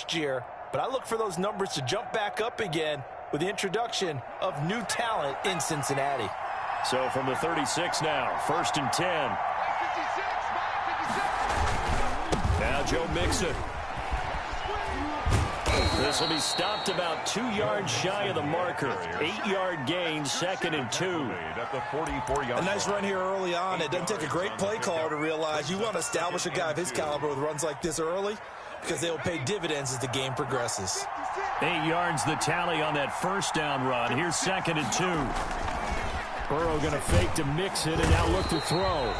last year, but I look for those numbers to jump back up again with the introduction of new talent in Cincinnati. So from the 36 now, 1st and 10. Now Joe Mixon. This will be stopped about 2 yards shy of the marker. 8-yard gain, 2nd and 2. A nice run here early on. It doesn't take a great play caller to realize you want to establish a guy of his caliber with runs like this early because they will pay dividends as the game progresses. 8 yards the tally on that first down run. Here's 2nd and 2. Burrow going to fake to Mixon and now look to throw.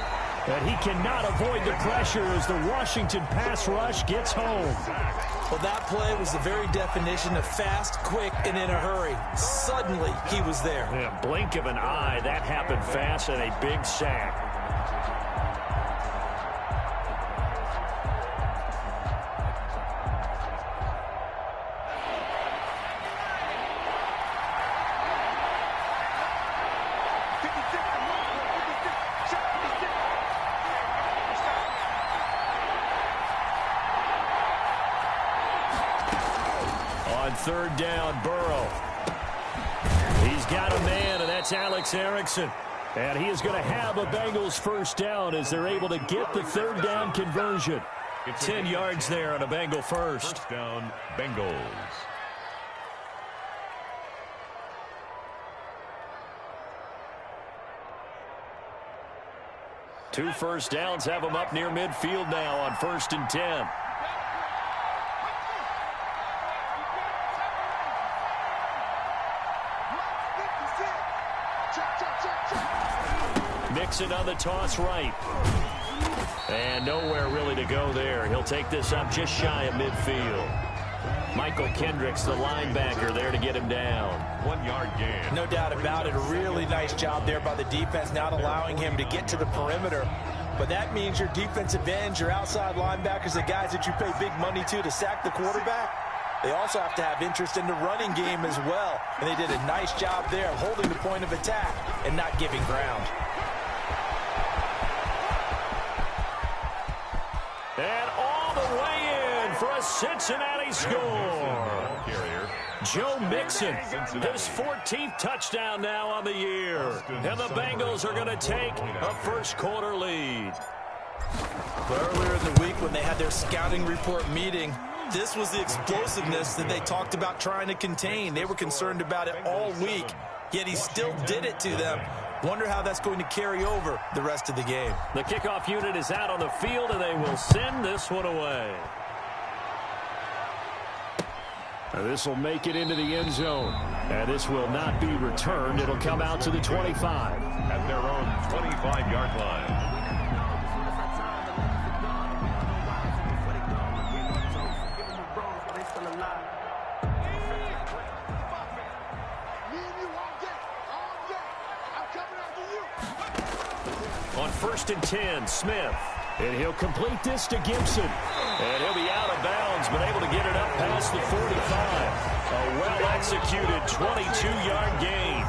And he cannot avoid the pressure as the Washington pass rush gets home. Well, that play was the very definition of fast, quick, and in a hurry. Suddenly, he was there. Yeah, blink of an eye, that happened fast, and a big sack. On 3rd down, Burrow. He's got a man, and that's Alex Erickson. And he is going to have a Bengals first down as they're able to get the 3rd down conversion. 10 yards there on a Bengal first. First down, Bengals. Two first downs have them up near midfield now on 1st and 10. Mixon on the toss right. And nowhere really to go there. He'll take this up just shy of midfield. Michael Kendricks, the linebacker, there to get him down. 1 yard gain. No doubt about it. A really nice job there by the defense, not allowing him to get to the perimeter. But that means your defensive ends, your outside linebackers, the guys that you pay big money to sack the quarterback, they also have to have interest in the running game as well. And they did a nice job there of holding the point of attack and not giving ground. And all the way in for a Cincinnati score. Joe Mixon, his 14th touchdown now on the year. And the Bengals are going to take a first-quarter lead. Earlier in the week when they had their scouting report meeting, this was the explosiveness that they talked about trying to contain. They were concerned about it all week, yet he still did it to them. Wonder how that's going to carry over the rest of the game. The kickoff unit is out on the field, and they will send this one away. Now this will make it into the end zone. And this will not be returned. It'll come out to the 25. At their own 25-yard line. On 1st and 10, Smith. And he'll complete this to Gibson. And he'll be out of bounds, but able to get it up past the 45. A well-executed 22-yard gain.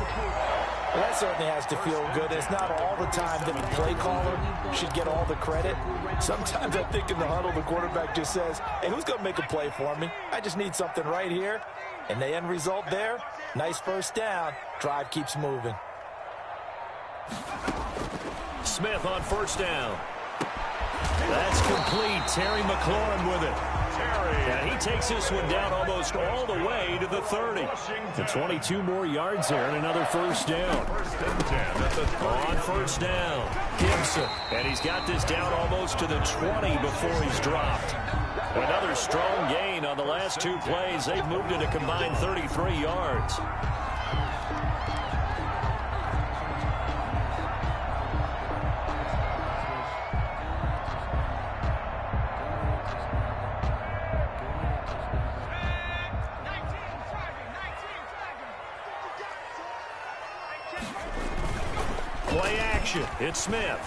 Well, that certainly has to feel good. It's not all the time that the play caller should get all the credit. Sometimes I think in the huddle, the quarterback just says, hey, who's going to make a play for me? I just need something right here. And the end result there, nice first down. Drive keeps moving. Smith on 1st down. That's complete. Terry McLaurin with it. And he takes this one down almost all the way to the 30. The 22 more yards there and another first down. On 1st down, Gibson. And he's got this down almost to the 20 before he's dropped. Another strong gain on the last 2 plays. They've moved it a combined 33 yards. Play action. It's Smith.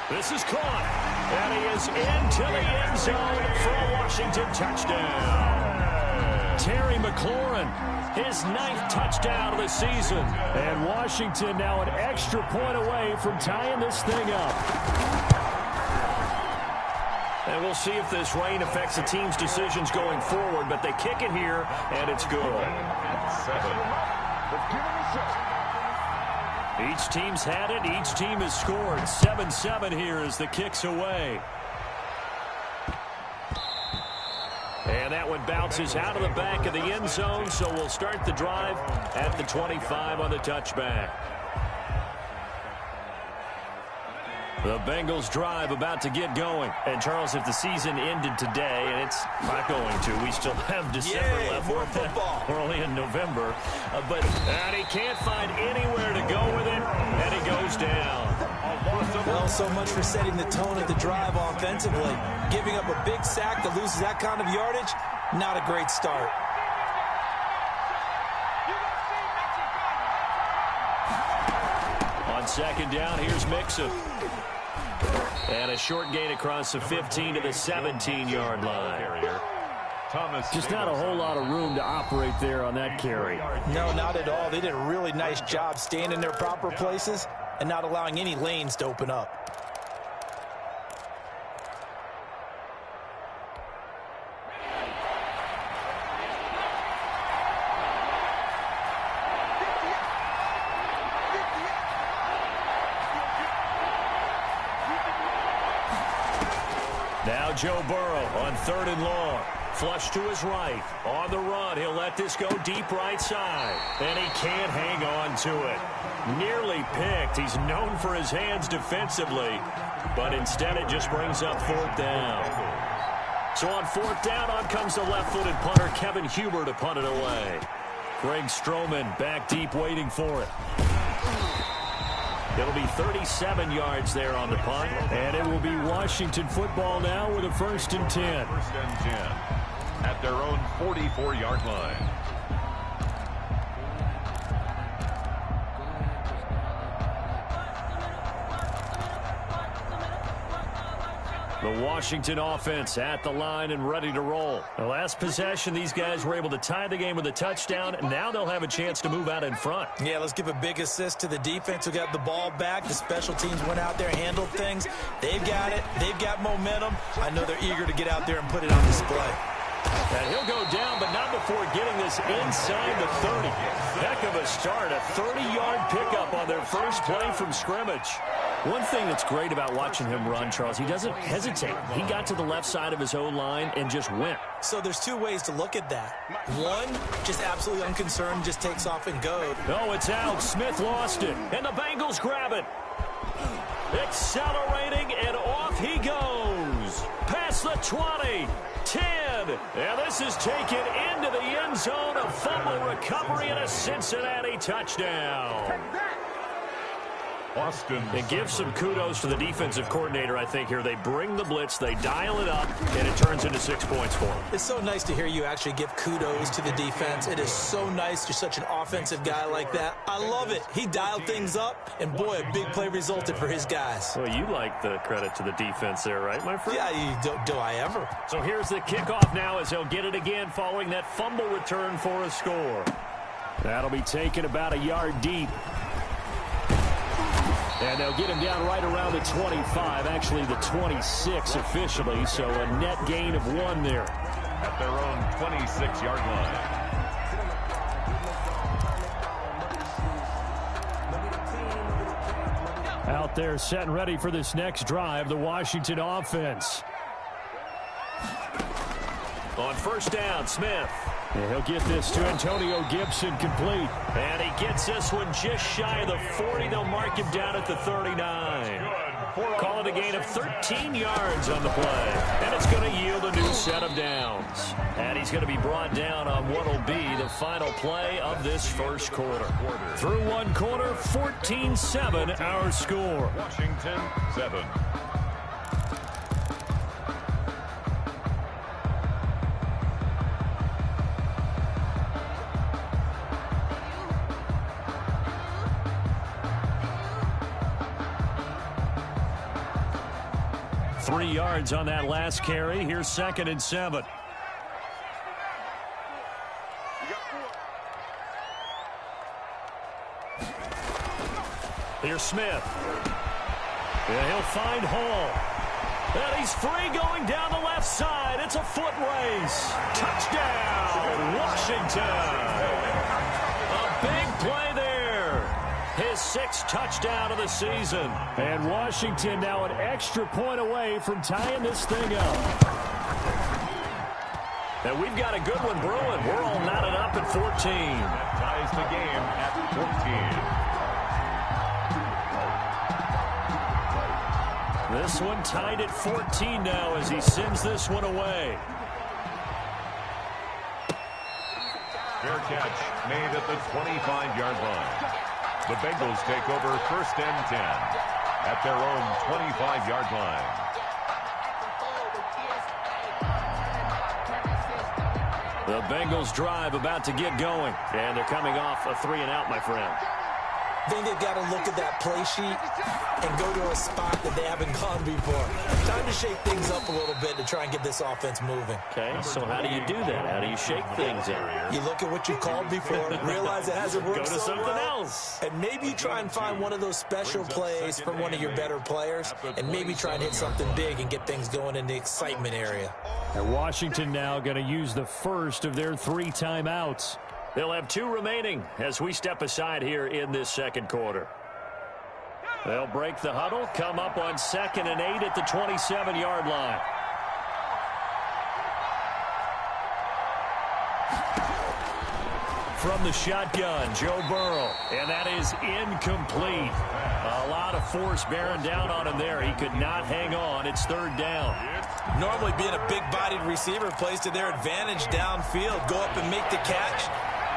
This is caught. And he is into the end zone for a Washington touchdown. Terry McLaurin, his 9th touchdown of the season. And Washington now an extra point away from tying this thing up. And we'll see if this rain affects the team's decisions going forward, but they kick it here, and it's good. 7. Each team's had it. Each team has scored. 7-7 here as the kick's away. And that one bounces out of the back of the end zone, so we'll start the drive at the 25 on the touchback. The Bengals drive about to get going. And, Charles, if the season ended today, and it's not going to, we still have December left. More football. We're only in November. And he can't find anywhere to go with it, and he goes down. Well, so much for setting the tone of the drive offensively. Giving up a big sack that loses that kind of yardage, not a great start. On second down, here's Mixon. And a short gain across the 15 to the 17-yard line. Just not a whole lot of room to operate there on that carry. No, not at all. They did a really nice job staying in their proper places and not allowing any lanes to open up. Now Joe Burrow on 3rd and long. Flush to his right. On the run, he'll let this go deep right side. And he can't hang on to it. Nearly picked. He's known for his hands defensively. But instead it just brings up 4th down. So on 4th down, on comes the left-footed punter, Kevin Huber, to punt it away. Greg Stroman back deep waiting for it. It'll be 37 yards there on the punt. And it will be Washington football now with a 1st and 10. 1st and 10 at their own 44-yard line. The Washington offense at the line and ready to roll. The last possession, these guys were able to tie the game with a touchdown, and now they'll have a chance to move out in front. Yeah, let's give a big assist to the defense who got the ball back. The special teams went out there, handled things. They've got it. They've got momentum. I know they're eager to get out there and put it on display. And he'll go down, but not before getting this inside the 30. Heck of a start, a 30-yard pickup on their first play from scrimmage. One thing that's great about watching him run, Charles, he doesn't hesitate. He got to the left side of his own line and just went. So there's two ways to look at that. One, just absolutely unconcerned, just takes off and goes. Oh, it's out. Smith lost it, and the Bengals grab it. Accelerating, and off he goes. Past the 20, 10, and this is taken into the end zone. A fumble recovery and a Cincinnati touchdown. It gives some kudos to the defensive coordinator, I think, here. They bring the blitz, they dial it up, and it turns into 6 points for them. It's so nice to hear you actually give kudos to the defense. It is so nice. You're such an offensive guy like that. I love it. He dialed things up, and boy, a big play resulted for his guys. Well, you like the credit to the defense there, right, my friend? Yeah, do I ever? So here's the kickoff now as he'll get it again following that fumble return for a score. That'll be taken about a yard deep. And they'll get him down right around the 25, actually the 26 officially, so a net gain of 1 there. At their own 26-yard line. Out there set and ready for this next drive, the Washington offense. On 1st down, Smith. And he'll get this to Antonio Gibson complete. And he gets this one just shy of the 40. They'll mark him down at the 39. Call it a gain of 13 yards on the play. And it's going to yield a new set of downs. And he's going to be brought down on what will be the final play of this first quarter. Through one quarter, 14-7 our score. Washington 7. Three yards on that last carry. Here's 2nd and 7. Here's Smith. And he'll find Hall. And he's free going down the left side. It's a foot race. Touchdown, Washington. A big play there. His 6th touchdown of the season. And Washington now an extra point away from tying this thing up. And we've got a good one brewing. We're all knotted up at 14. That ties the game at 14. This one tied at 14 now as he sends this one away. Fair catch made at the 25-yard line. The Bengals take over 1st and 10 at their own 25-yard line. The Bengals drive about to get going. And they're coming off a 3-and-out, my friend. I think they've got to look at that play sheet and go to a spot that they haven't gone before. Time to shake things up a little bit to try and get this offense moving. Okay, so how do you do that? How do you shake things up? You look at what you called before, realize it hasn't worked Go to so something well, else. and maybe try and find one of those special plays from one of your better players, and maybe try and hit something big and get things going in the excitement area. And Washington now going to use the first of their 3 timeouts. They'll have 2 remaining as we step aside here in this second quarter. They'll break the huddle, come up on 2nd and 8 at the 27-yard line. From the shotgun, Joe Burrow, and that is incomplete. A lot of force bearing down on him there. He could not hang on. It's 3rd down. Normally being a big-bodied receiver plays to their advantage downfield. Go up and make the catch,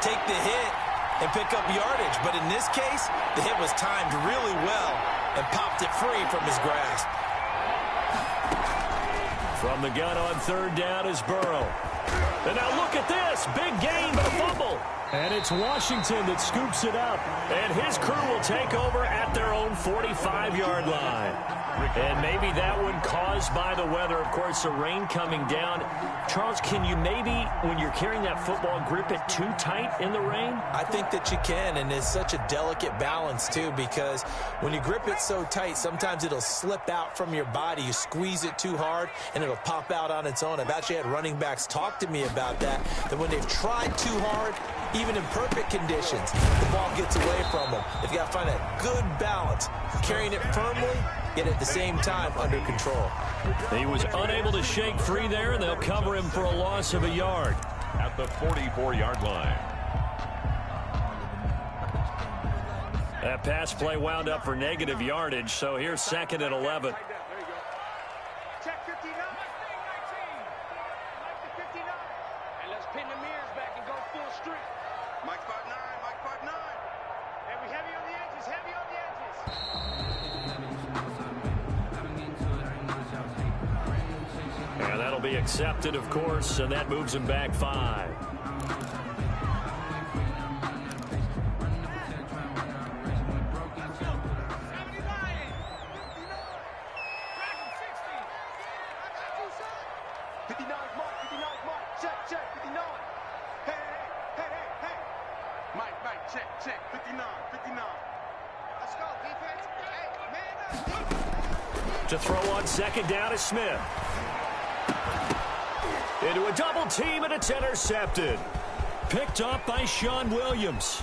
take the hit, and pick up yardage. But in this case, the hit was timed really well and popped it free from his grasp. From the gun on 3rd down is Burrow. And now look at this. Big gain, but a fumble. And it's Washington that scoops it up. And his crew will take over at their own 45-yard line. And maybe that one caused by the weather. Of course, the rain coming down. Charles, can you maybe, when you're carrying that football, grip it too tight in the rain? I think that you can, and it's such a delicate balance, too, because when you grip it so tight, sometimes it'll slip out from your body. You squeeze it too hard, and it'll pop out on its own. I've actually had running backs talk to me about that when they've tried too hard, even in perfect conditions, the ball gets away from them. They've got to find a good balance, carrying it firmly, yet at the same time under control. He was unable to shake free there, and they'll cover him for a loss of a yard. At the 44-yard line. That pass play wound up for negative yardage, so here's 2nd and 11. Check 59. Mike to 59. And let's pin the mirrors back and go full street. Mike 5'9", Mike 5'9". And we heavy on the edges, heavy on the edges. And that'll be accepted, of course, and that moves him back 5. To throw on 2nd down is Smith. Into a double team, and it's intercepted. Picked up by Sean Williams.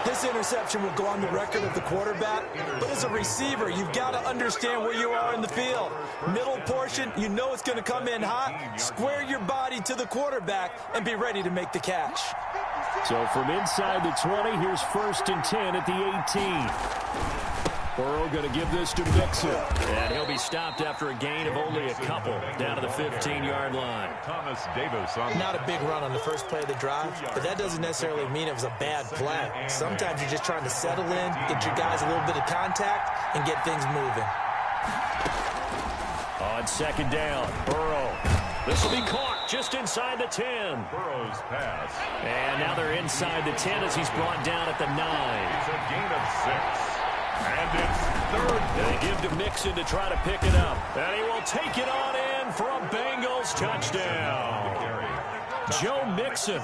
This interception will go on the record of the quarterback, but as a receiver, you've got to understand where you are in the field. Middle portion, you know it's going to come in hot. Square your body to the quarterback and be ready to make the catch. So from inside the 20, here's 1st and 10 at the 18. Burrow going to give this to Mixon. And he'll be stopped after a gain of only a couple down to the 15-yard line. Thomas Davis on. Not a big run on the first play of the drive, but that doesn't necessarily mean it was a bad play. Sometimes you're just trying to settle in, get your guys a little bit of contact, and get things moving. On 2nd down, Burrow. This will be caught just inside the 10. Burrow's pass. And now they're inside the 10 as he's brought down at the 9. It's a gain of 6. And it's 3rd. They give to Mixon to try to pick it up. And he will take it on in for a Bengals touchdown. Joe Mixon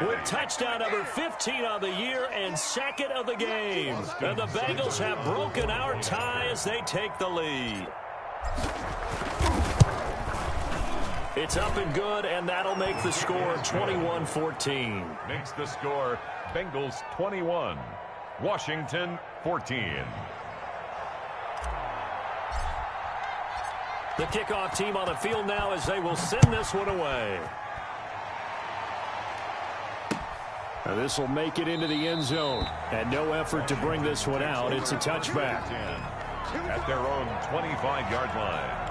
with touchdown number 15 on the year and second of the game. And the Bengals have broken our tie as they take the lead. It's up and good, and that'll make the score 21-14. Makes the score Bengals 21, Washington 14. The kickoff team on the field now as they will send this one away. Now this will make it into the end zone. And no effort to bring this one out. It's a touchback. At their own 25-yard line.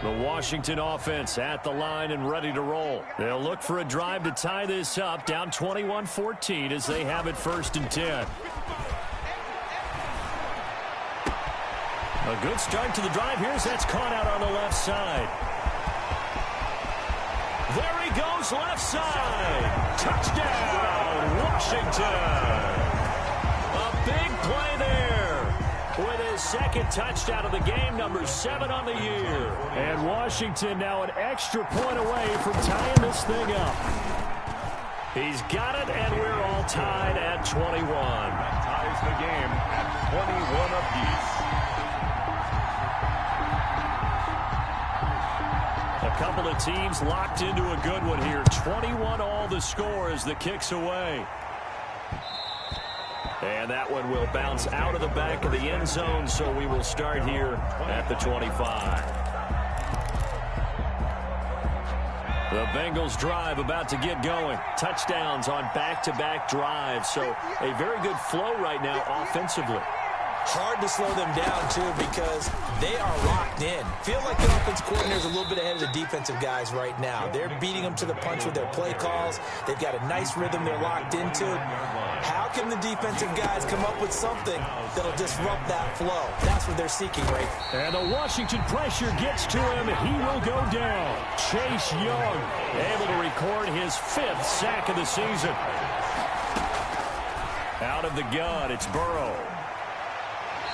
The Washington offense at the line and ready to roll. They'll look for a drive to tie this up, down 21-14 as they have it 1st and 10. A good start to the drive. Here's that's caught out on the left side. There he goes, left side. Touchdown, Washington. A big play there. With his second touchdown of the game, number 7 on the year. And Washington now an extra point away from tying this thing up. He's got it, and we're all tied at 21. That ties the game at 21 apiece. A couple of teams locked into a good one here. 21 all the score as the kick's away. And that one will bounce out of the back of the end zone, so we will start here at the 25. The Bengals drive about to get going. Touchdowns on back-to-back drives, so a very good flow right now offensively. Hard to slow them down, too, because they are locked in. Feel like the offense coordinator is a little bit ahead of the defensive guys right now. They're beating them to the punch with their play calls. They've got a nice rhythm they're locked into. How can the defensive guys come up with something that'll disrupt that flow? That's what they're seeking, right? And the Washington pressure gets to him. He will go down. Chase Young able to record his 5th sack of the season. Out of the gun, it's Burrow.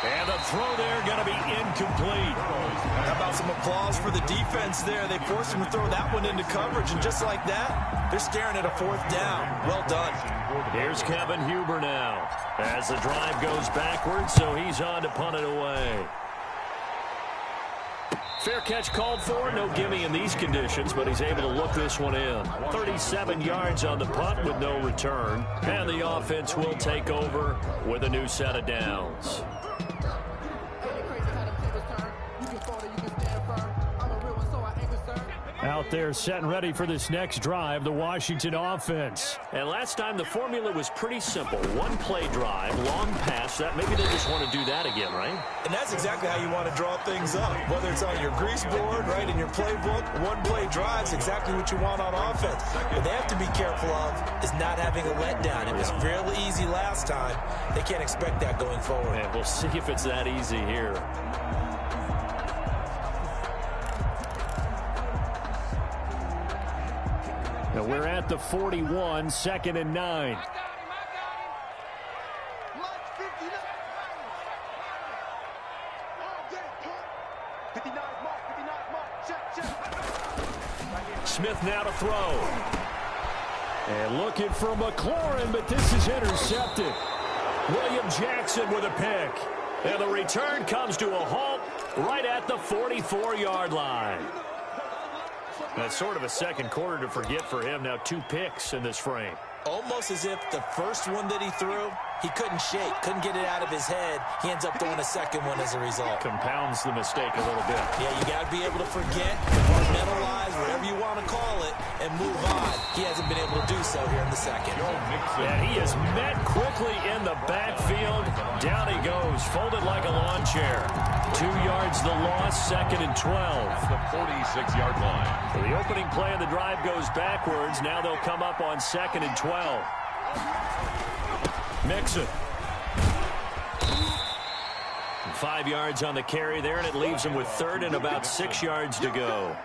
And the throw there going to be incomplete. How about some applause for the defense there? They forced him to throw that one into coverage, and just like that, they're staring at a 4th down. Well done. Here's Kevin Huber now as the drive goes backwards, so he's on to punt it away. Fair catch called for. No gimme in these conditions, but he's able to look this one in. 37 yards on the punt with no return. And the offense will take over with a new set of downs. Out there set and ready for this next drive, the Washington offense. And last time the formula was pretty simple. One play drive, long pass. That maybe they just want to do that again, right? And that's exactly how you want to draw things up. Whether it's on your grease board, right, in your playbook, one play drive is exactly what you want on offense. What they have to be careful of is not having a letdown. It was fairly easy last time. They can't expect that going forward. And we'll see if it's that easy here. Now we're at the 41, 2nd and 9. Smith now to throw. And looking for McLaurin, but this is intercepted. William Jackson with a pick. And the return comes to a halt right at the 44-yard line. That's sort of a second quarter to forget for him. Now 2 picks in this frame. Almost as if the first one that he threw, he couldn't shake, couldn't get it out of his head. He ends up throwing a second one as a result. Compounds the mistake a little bit. Yeah, you got to be able to forget, compartmentalize, whatever you want to call it, and move on. He hasn't been able to do so here in the second. And he is met quickly in the backfield. Down he goes, folded like a lawn chair. 2 yards the loss, 2nd and 12. The 46-yard line. So the opening play of the drive goes backwards. Now they'll come up on 2nd and 12. Mixon. 5 yards on the carry there, and it leaves him with third and about 6 yards to go.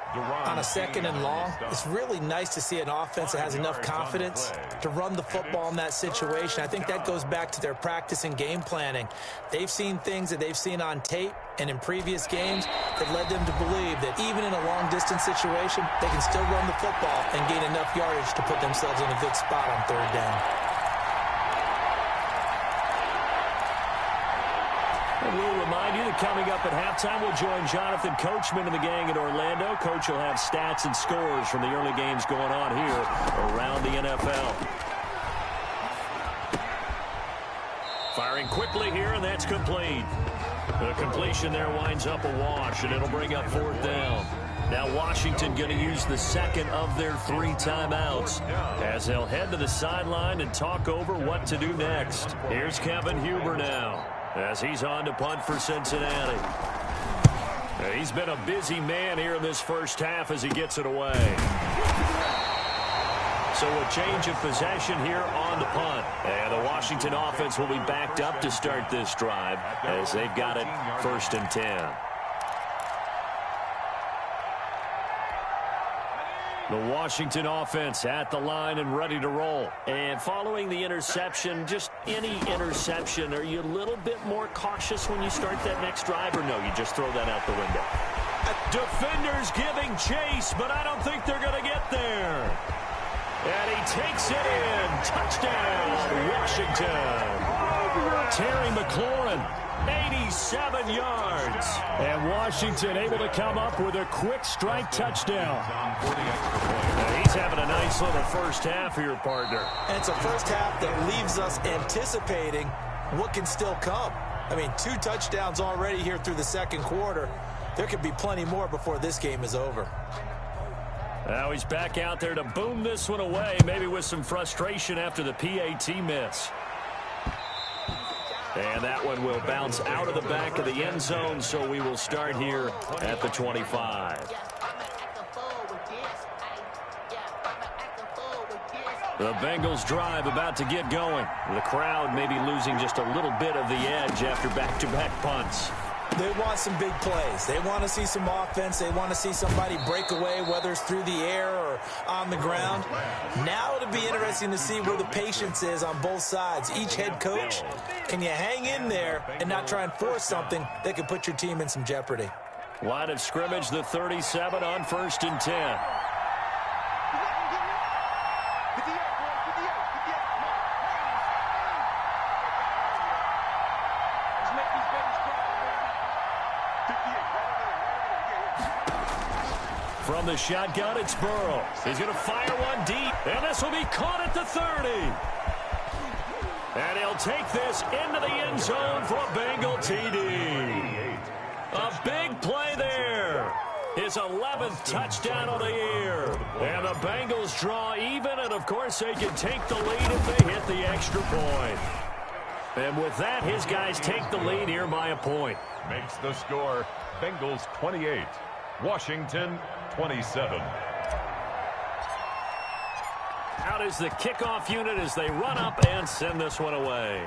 On a 2nd and long, it's really nice to see an offense that has enough confidence to run the football in that situation. I think that goes back to their practice and game planning. They've seen things that they've seen on tape and in previous games that led them to believe that even in a long-distance situation, they can still run the football and gain enough yardage to put themselves in a good spot on 3rd down. And we'll remind you that coming up at halftime, we'll join Jonathan Coachman and the gang in Orlando. Coach will have stats and scores from the early games going on here around the NFL. Firing quickly here, and that's complete. The completion there winds up a wash, and it'll bring up 4th down. Now Washington going to use the 2nd of their 3 timeouts as they'll head to the sideline and talk over what to do next. Here's Kevin Huber now, as he's on to punt for Cincinnati. He's been a busy man here in this first half as he gets it away. So a change of possession here on the punt. And the Washington offense will be backed up to start this drive as they've got it 1st and 10. The Washington offense at the line and ready to roll. And following the interception, just any interception, are you a little bit more cautious when you start that next drive, or no, you just throw that out the window? Defenders giving chase, but I don't think they're going to get there. And he takes it in. Touchdown, Washington. Terry McLaurin, 87 yards. And Washington able to come up with a quick strike touchdown. He's having a nice little first half here, partner. And it's a first half that leaves us anticipating what can still come. I mean, 2 touchdowns already here through the 2nd quarter. There could be plenty more before this game is over. Now he's back out there to boom this one away, maybe with some frustration after the PAT miss. And that one will bounce out of the back of the end zone, so we will start here at the 25. The Bengals drive about to get going. The crowd maybe losing just a little bit of the edge after back-to-back punts. They want some big plays. They want to see some offense. They want to see somebody break away, whether it's through the air or on the ground. Now it'll be interesting to see where the patience is on both sides. Each head coach, can you hang in there and not try and force something that could put your team in some jeopardy? Line of scrimmage, the 37 on 1st and 10. From the shotgun, it's Burrow. He's going to fire one deep, and this will be caught at the 30. And he'll take this into the end zone for a Bengal TD. A big play there. His 11th touchdown of the year. And the Bengals draw even, and of course they can take the lead if they hit the extra point. And with that, his guys take the lead here by a point. Makes the score Bengals 28, Washington 27. Out is the kickoff unit as they run up and send this one away.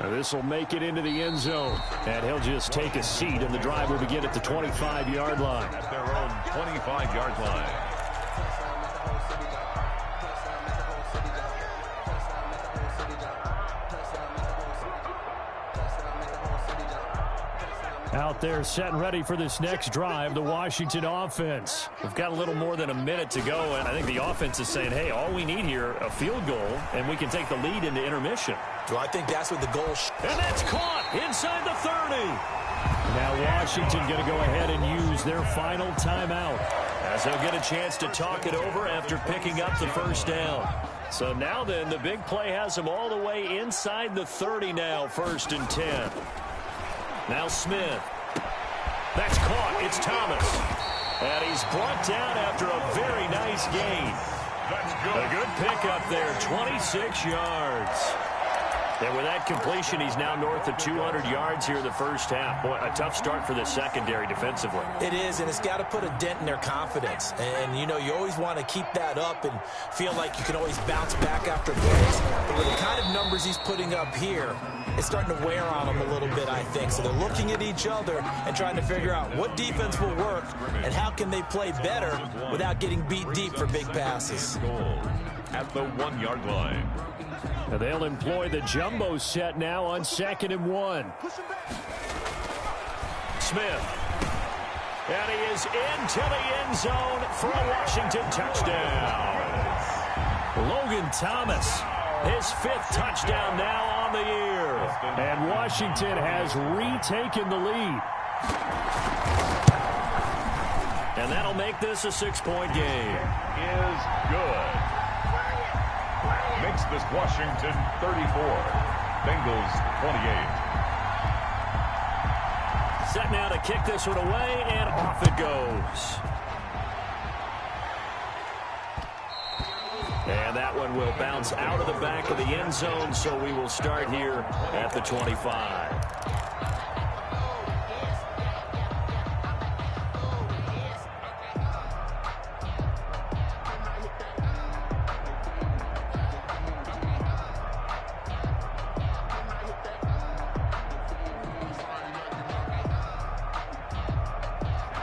This will make it into the end zone. And he'll just take a seat, and the drive will begin at the 25-yard line. At their own 25-yard line. Out there set and ready for this next drive, the Washington offense. We've got a little more than a minute to go, and I think the offense is saying, hey, all we need here, a field goal, and we can take the lead into intermission. Well, I think that's what the goal and that's caught inside the 30. Now Washington going to go ahead and use their final timeout, as they'll get a chance to talk it over after picking up the first down. So now then, the big play has them all the way inside the 30 now, 1st and 10. Now Smith. That's caught. It's Thomas. And he's brought down after a very nice gain. A good pickup there, 26 yards. And with that completion, he's now north of 200 yards here in the first half. Boy, a tough start for the secondary defensively. It is, and it's got to put a dent in their confidence. And, you know, you always want to keep that up and feel like you can always bounce back after plays. But with the kind of numbers he's putting up here, is starting to wear on them a little bit, I think. So they're looking at each other and trying to figure out what defense will work and how can they play better without getting beat deep for big passes. At the 1-yard line. And they'll employ the jumbo set now on 2nd and 1. Smith. And he is into the end zone for a Washington touchdown. Logan Thomas, his 5th touchdown now on the year. And Washington has retaken the lead. And that'll make this a 6-point game. Is good. Makes this Washington 34. Bengals 28. Set now to kick this one away, and off it goes. And that one will bounce out of the back of the end zone, so we will start here at the 25.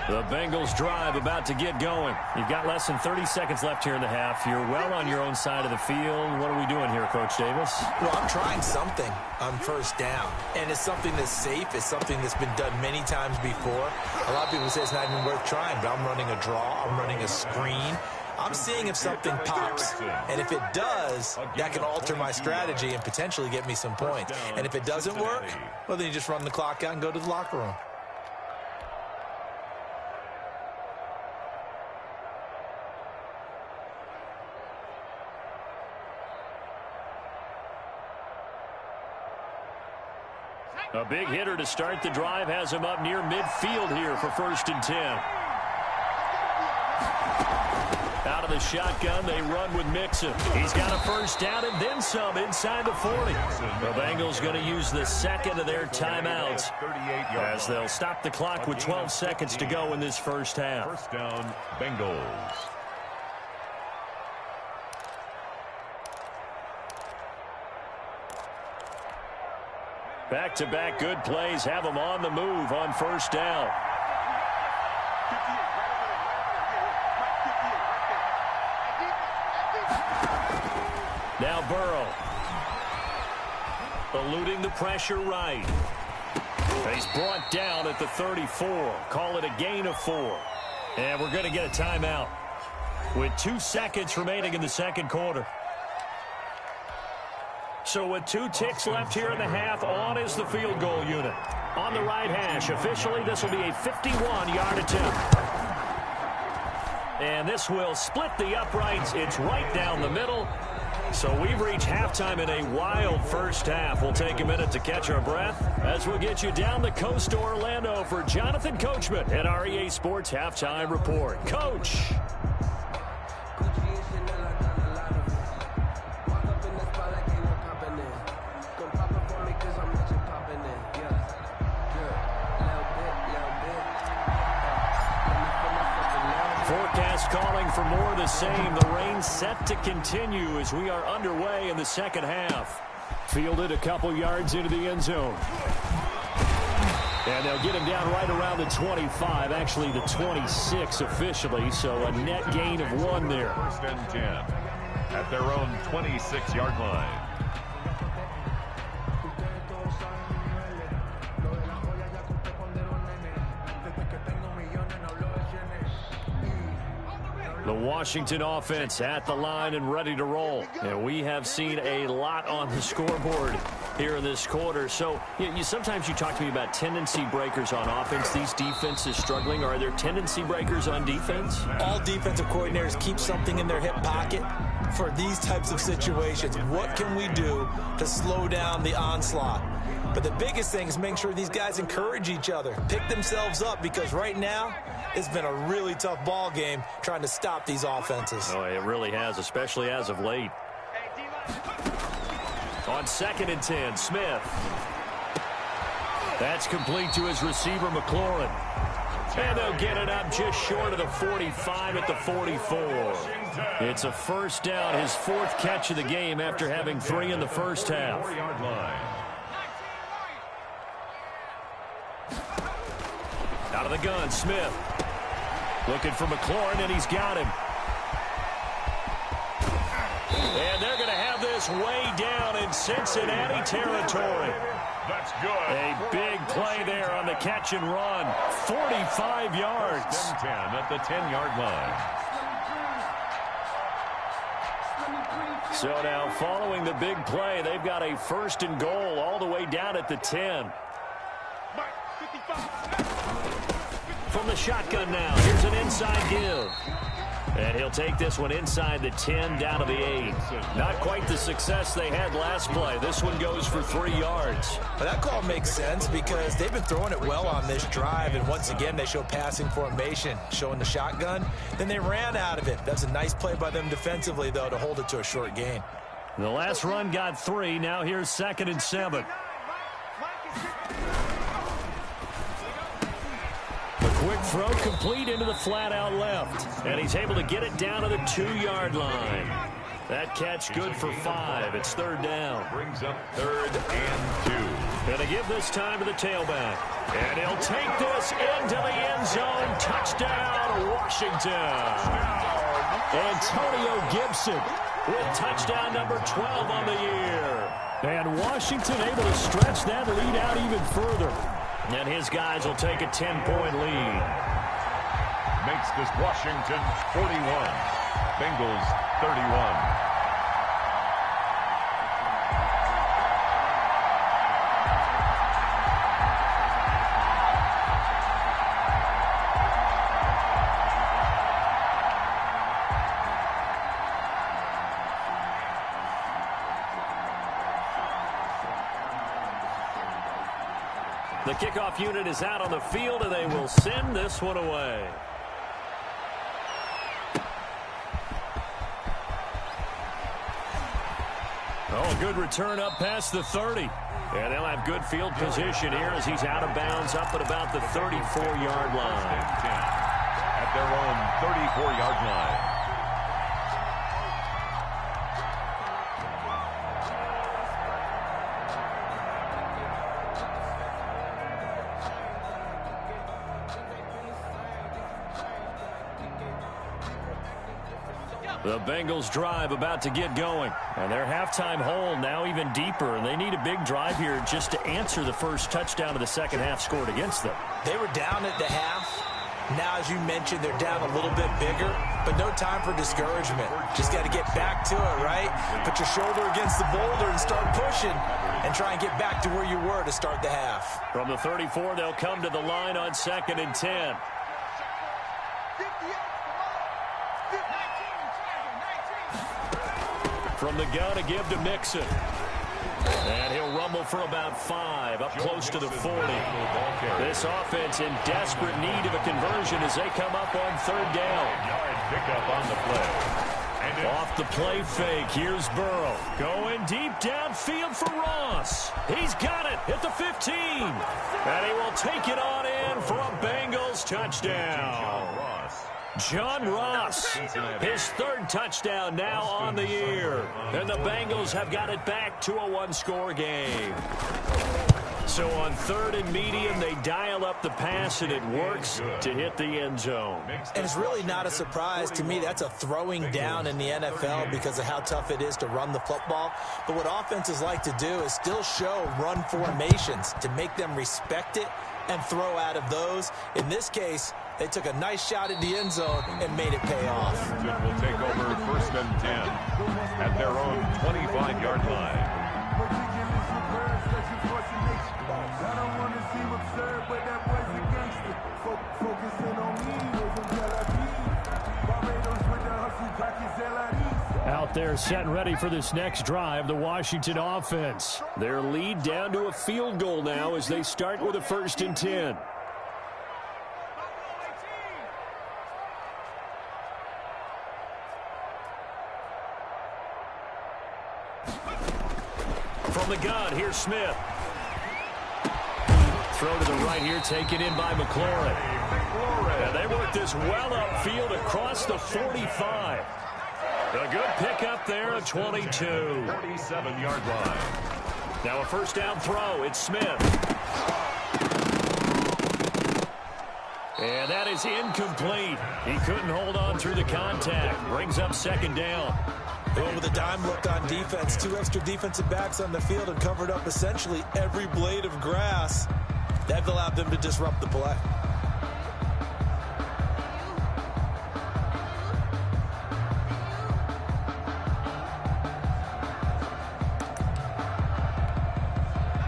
The Bengals drive about to get going. You've got less than 30 seconds left here in the half. You're well on your own side of the field. What are we doing here, Coach Davis? Well, I'm trying something on first down, and it's something that's safe. It's something that's been done many times before. A lot of people say it's not even worth trying, but I'm running a draw. I'm running a screen. I'm seeing if something pops, and if it does, that can alter my strategy and potentially get me some points. And if it doesn't work, well, then you just run the clock out and go to the locker room. A big hitter to start the drive has him up near midfield here for 1st and 10. Out of the shotgun, they run with Mixon. He's got a first down and then some inside the 40. The Bengals going to use the 2nd of their timeouts as they'll stop the clock with 12 seconds to go in this first half. First down, Bengals. Back-to-back good plays have them on the move on first down. Now Burrow. Eluding the pressure right. He's brought down at the 34. Call it a gain of 4. And we're going to get a timeout with 2 seconds remaining in the second quarter. So with 2 ticks left here in the half, on is the field goal unit. On the right hash, officially this will be a 51-yard attempt. And this will split the uprights. It's right down the middle. So we've reached halftime in a wild first half. We'll take a minute to catch our breath as we'll get you down the coast to Orlando for Jonathan Coachman at our EA Sports Halftime Report. Coach. Forecast calling for more of the same. The rain set to continue as we are underway in the second half. Fielded a couple yards into the end zone. And they'll get him down right around the 25, actually the 26 officially, so a net gain of 1 there. 1st and 10 at their own 26-yard line. The Washington offense at the line and ready to roll. And we have seen a lot on the scoreboard here in this quarter. So sometimes you talk to me about tendency breakers on offense. These defenses struggling. Are there tendency breakers on defense? All defensive coordinators keep something in their hip pocket for these types of situations. What can we do to slow down the onslaught? But the biggest thing is make sure these guys encourage each other, pick themselves up, because right now it's been a really tough ball game trying to stop these offenses. Oh, it really has, especially as of late. On 2nd and 10, Smith. That's complete to his receiver, McLaurin. And they'll get it up just short of the 45 at the 44. It's a first down, his 4th catch of the game after having 3 in the first half. Out of the gun, Smith. Looking for McLaurin, and he's got him. And they're going to have this way down in Cincinnati territory. That's good. A big play there on the catch and run. 45 yards. 10 at the 10-yard line. So now following the big play, they've got a 1st and goal all the way down at the 10. From the shotgun now, here's an inside give. And he'll take this one inside the 10 down to the 8. Not quite the success they had last play. This one goes for 3 yards. But that call makes sense because they've been throwing it well on this drive, and once again they show passing formation, showing the shotgun. Then they ran out of it. That's a nice play by them defensively, though, to hold it to a short gain. The last run got 3. Now here's 2nd and 7. Quick throw complete into the flat out left. And he's able to get it down to the 2-yard line. That catch good for 5. It's 3rd down. Brings up 3rd and 2. Going to give this time to the tailback. And he'll take this into the end zone. Touchdown, Washington. Antonio Gibson with touchdown number 12 on the year. And Washington able to stretch that lead out even further. And his guys will take a 10-point lead. Makes this Washington 41. Bengals 31. The kickoff unit is out on the field, and they will send this one away. Oh, good return up past the 30. And they'll have good field position here as he's out of bounds up at about the 34-yard line. At their own 34-yard line. The Bengals drive about to get going. And their halftime hole now even deeper. And they need a big drive here just to answer the first touchdown of the second half scored against them. They were down at the half. Now, as you mentioned, they're down a little bit bigger, but no time for discouragement. Just got to get back to it, right? Put your shoulder against the boulder and start pushing and try and get back to where you were to start the half. From the 34, they'll come to the line on 2nd and 10. From the gun, a give to Mixon. And he'll rumble for about 5, up close to the 40. This offense in desperate need of a conversion as they come up on 3rd down. Yard pickup on the play. Off the play fake, here's Burrow. Going deep downfield for Ross. He's got it at the 15. And he will take it on in for a Bengals touchdown. John Ross, his 3rd touchdown now on the year. And the Bengals have got it back to a 1-score game. So on 3rd and medium, they dial up the pass, and it works to hit the end zone. And it's really not a surprise to me. That's a throwing down in the NFL because of how tough it is to run the football. But what offenses like to do is still show run formations to make them respect it and throw out of those. In this case, they took a nice shot at the end zone and made it pay off. Will take over 1st and 10 at their own 25-yard line. Out there set and ready for this next drive, the Washington offense. Their lead down to a field goal now as they start with a 1st and 10. From the gun, here's Smith. Throw to the right here, taken in by McLaurin. And they work this well upfield across the 45. A good pickup there at 22. 47-yard line. Now a 1st down throw. It's Smith. And that is incomplete. He couldn't hold on through the contact. Brings up second down. Well, with a dime look on defense, 2 extra defensive backs on the field and covered up essentially every blade of grass. That allowed them to disrupt the play.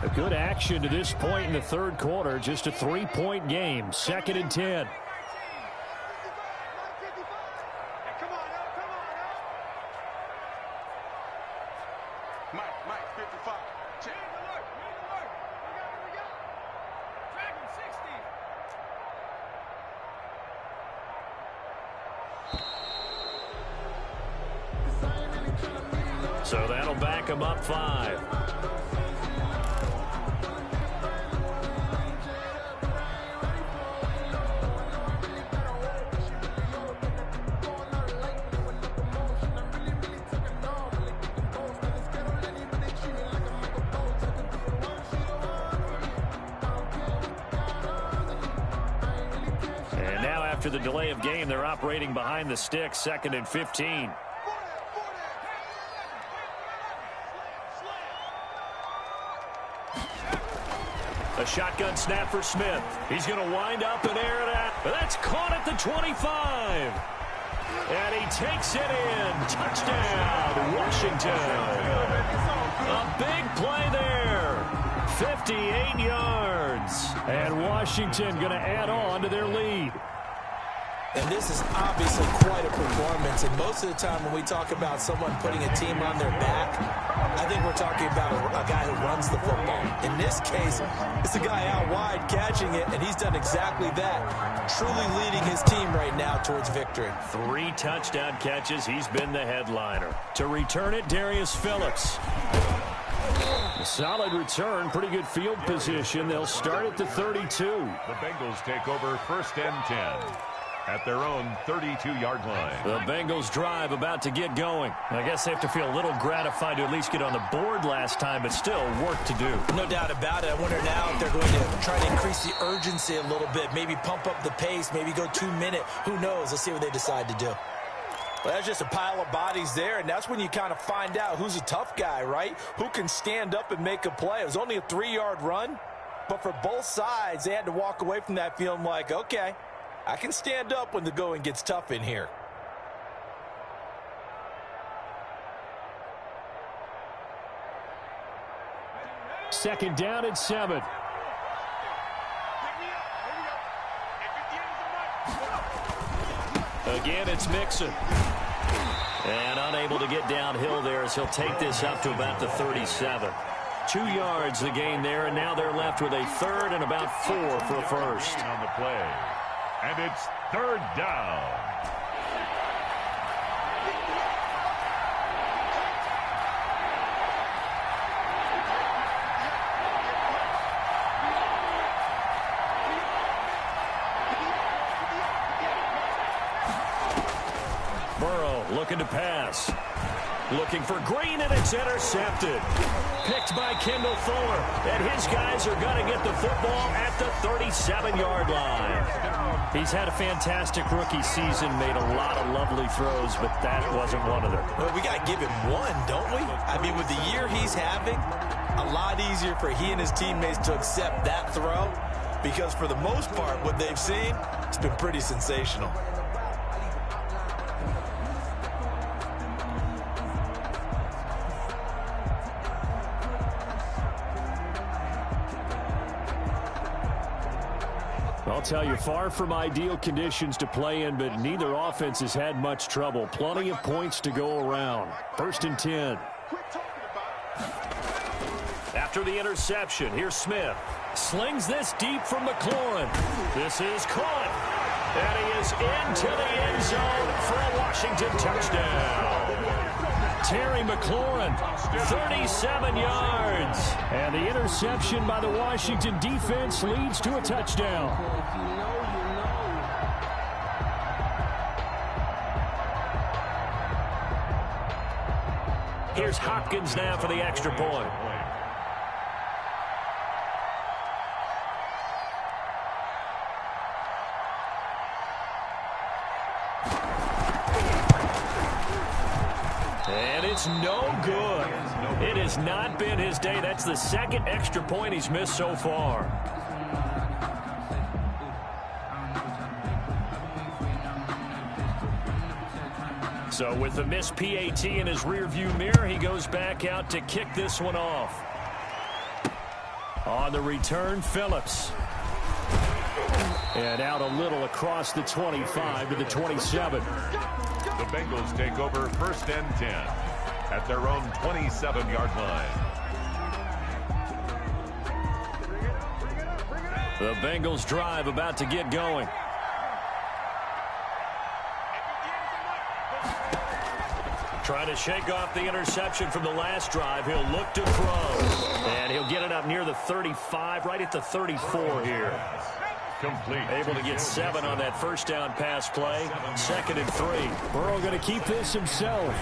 A good action to this point in the third quarter. Just a 3-point game. 2nd and 10. So that'll back him up 5. And now after the delay of game, they're operating behind the sticks, 2nd and 15. A shotgun snap for Smith. He's going to wind up and air it out. But that's caught at the 25. And he takes it in. Touchdown, Washington. A big play there. 58 yards. And Washington going to add on to their lead. And this is obviously quite a performance. And most of the time when we talk about someone putting a team on their back, I think we're talking about a guy who runs the football. In this case, it's a guy out wide catching it, and he's done exactly that. Truly leading his team right now towards victory. 3 touchdown catches. He's been the headliner. To return it, Darius Phillips. A solid return, pretty good field position. They'll start at the 32. The Bengals take over 1st and 10. At their own 32-yard line. The Bengals drive about to get going. I guess they have to feel a little gratified to at least get on the board last time, but still work to do. No doubt about it. I wonder now if they're going to try to increase the urgency a little bit, maybe pump up the pace, maybe go 2-minute. Who knows? Let's see what they decide to do. Well, that's just a pile of bodies there, and that's when you kind of find out who's a tough guy, right? Who can stand up and make a play. It was only a 3-yard run, but for both sides, they had to walk away from that feeling like, okay, I can stand up when the going gets tough in here. Second down and 7. Again, it's Mixon. And unable to get downhill there as he'll take this up to about the 37. 2 yards the gain there, and now they're left with a 3rd and about 4 for a first. On the play. And it's 3rd down. Burrow looking to pass. Looking for Green, and it's intercepted. Picked by Kendall Fuller. And his guys are going to get the football at the 37-yard line. He's had a fantastic rookie season, made a lot of lovely throws, but that wasn't one of them. Well, we got to give him one, don't we? I mean, with the year he's having, a lot easier for he and his teammates to accept that throw, because for the most part, what they've seen, it's been pretty sensational. I'll tell you, far from ideal conditions to play in, but neither offense has had much trouble. Plenty of points to go around. 1st and 10. After the interception, here's Smith. Slings this deep from McLaurin. This is caught. And he is into the end zone for a Washington touchdown. Terry McLaurin, 37 yards. And the interception by the Washington defense leads to a touchdown. Here's Hopkins now for the extra point. it's no good. It has not been his day. That's the second extra point he's missed so far. So with the missed PAT in his rearview mirror, he goes back out to kick this one off. On the return, Phillips. And out a little across the 25 to the 27. The Bengals take over 1st and 10 at their own 27-yard line. The Bengals drive about to get going. Trying to shake off the interception from the last drive. He'll look to throw. And he'll get it up near the 35, right at the 34 here. Complete. Able to get 7 on that first down pass play. 2nd and 3. Burrow going to keep this himself.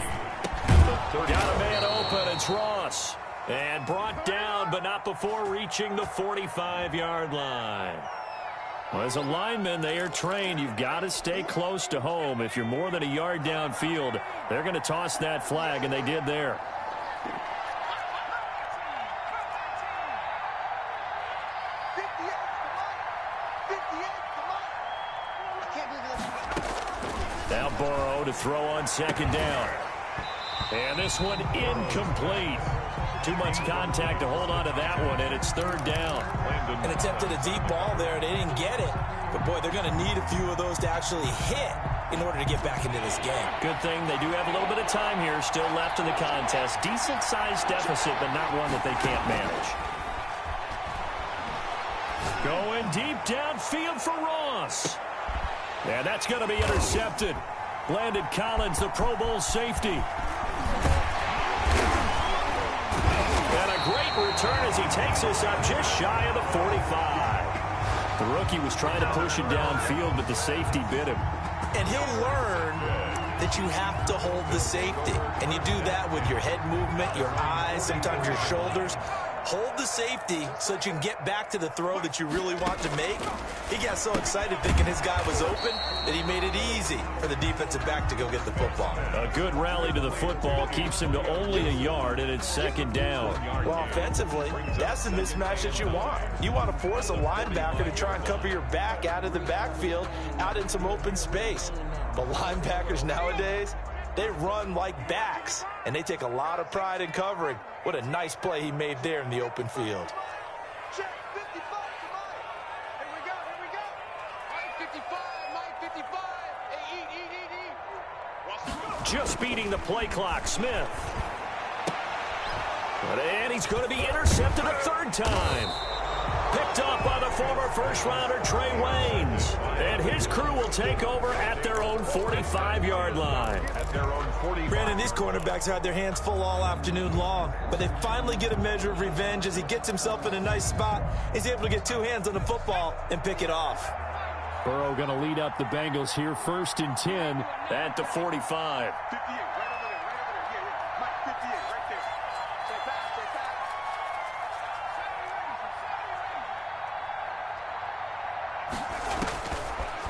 Got a man open. It's Ross. And brought down, but not before reaching the 45-yard line. Well, as a lineman, they are trained. You've got to stay close to home. If you're more than a yard downfield, they're going to toss that flag, and they did there. Now Burrow to throw on 2nd down. And this one incomplete. Too much contact to hold on to that one, and it's 3rd down. And attempted a deep ball there. They didn't get it. But, boy, they're going to need a few of those to actually hit in order to get back into this game. Good thing they do have a little bit of time here still left in the contest. Decent-sized deficit, but not one that they can't manage. Going deep downfield for Ross. And that's going to be intercepted. Landon Collins, the Pro Bowl safety. And a great return as he takes us up just shy of the 45. The rookie was trying to push it downfield, but the safety bit him. And he'll learn that you have to hold the safety. And you do that with your head movement, your eyes, sometimes your shoulders. Hold the safety so that you can get back to the throw that you really want to make. He got so excited thinking his guy was open that he made it easy for the defensive back to go get the football. A good rally to the football keeps him to only a yard, and it's 2nd down. Well, offensively, that's the mismatch that you want. You want to force a linebacker to try and cover your back out of the backfield, out in some open space. But linebackers nowadays, they run like backs, and they take a lot of pride in covering. What a nice play he made there in the open field. Check 55 to Mike. Here we go. Mike 55, Mike 55. Hey, eat. Just beating the play clock, Smith. And he's going to be intercepted a 3rd time. Picked up by the former first-rounder Trey Waynes. And his crew will take over at their own 45-yard line. Brandon, these cornerbacks had their hands full all afternoon long, but they finally get a measure of revenge as he gets himself in a nice spot. He's able to get 2 hands on the football and pick it off. Burrow going to lead up the Bengals here 1st and 10 at the 45. 58, right over there. Yeah. Mike 58, right there. Check back.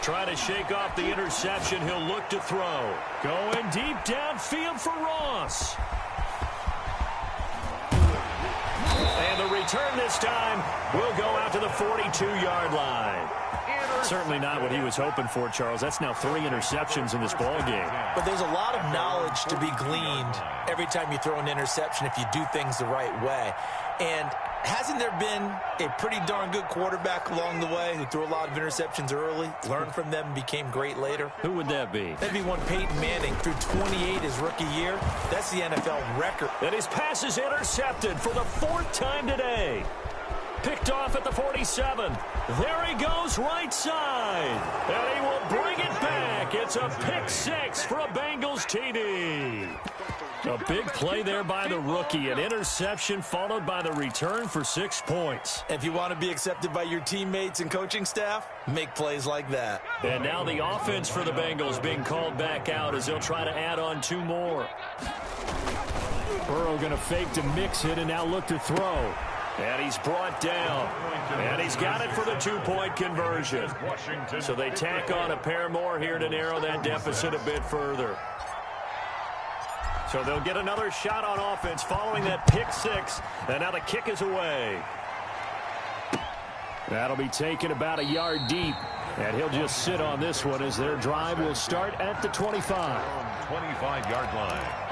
Trying to shake off the interception. He'll look to throw. Going deep downfield for Ross. And the return this time will go out to the 42-yard line. Certainly not what he was hoping for, Charles. That's now 3 interceptions in this ball game. But there's a lot of knowledge to be gleaned every time you throw an interception if you do things the right way. And hasn't there been a pretty darn good quarterback along the way who threw a lot of interceptions early, learned from them, and became great later? Who would that be? That'd be one Peyton Manning, threw 28 his rookie year. That's the NFL record. And his pass is intercepted for the 4th time today. Picked off at the 47. There he goes right side. And he will bring it back. It's a pick 6 for a Bengals TD. A big play there by the rookie. An interception followed by the return for 6 points. If you want to be accepted by your teammates and coaching staff, make plays like that. And now the offense for the Bengals being called back out as they'll try to add on 2 more. Burrow going to fake to mix it and now look to throw. And he's brought down. And he's got it for the 2-point conversion. So they tack on a pair more here to narrow that deficit a bit further. So they'll get another shot on offense following that pick six. And now the kick is away. That'll be taken about a yard deep. And he'll just sit on this one as their drive will start at the 25. 25-yard line.